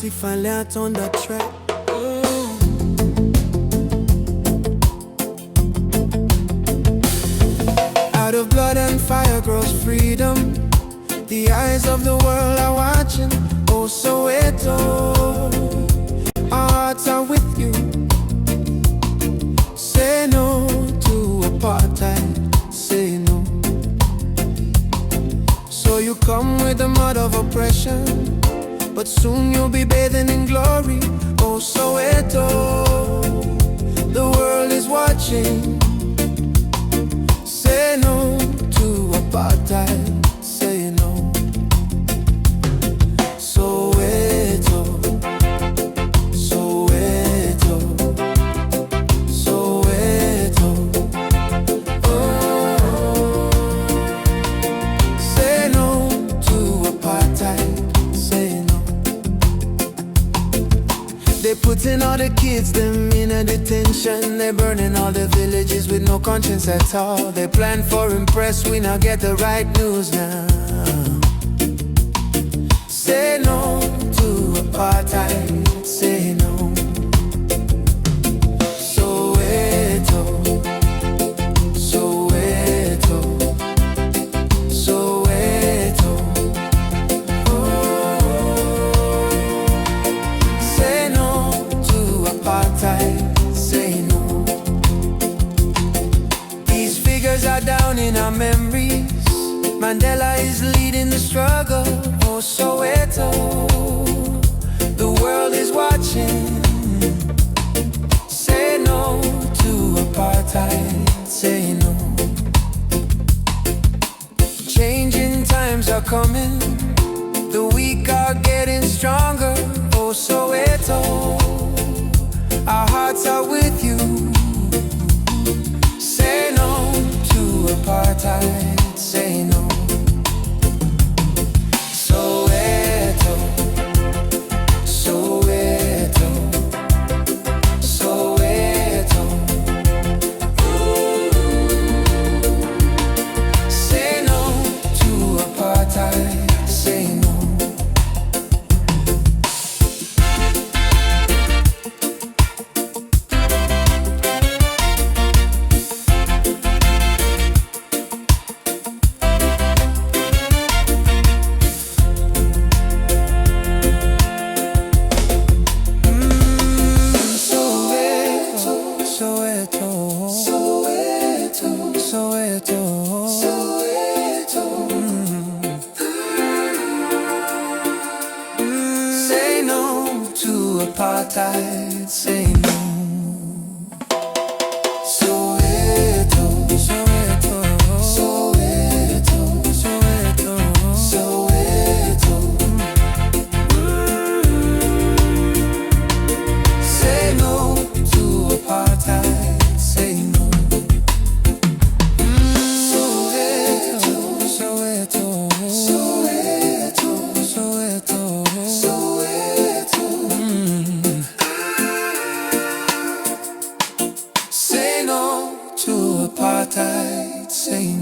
Tamaiti, Faleata on the track. Out of blood and fire grows freedom. The eyes of the world are watching. Oh, Soweto, our hearts are with you. Say no to apartheid, say no. So you come with the mud of oppression, but soon you'll be bathing in glory. Oh, Soweto, the world is watching. Say no to apartheid, say no. Soweto, Soweto, Soweto. Oh, say no to apartheid, say no. They putting all the kids them in a detention. They burning all the villages with no conscience at all. They plan for impress, we now get the right news now. Say no to apartheid, say no. Soweto, Soweto, Soweto. Say no to apartheid, say no. These figures are down in our memories. Mandela is leading the struggle. Oh, Soweto, the world is watching. Say no to apartheid, say no. Changing times are coming. The weak are getting stronger. Oh, Soweto, our hearts are with you. Say no to apartheid, say no. Soweto, Soweto, Soweto. Say no to apartheid, say no. Soweto, Soweto. Say no to apartheid, say no. Soweto, Soweto, Soweto, Soweto, Soweto. Say no to apartheid, say no. Say no to apartheid, say no.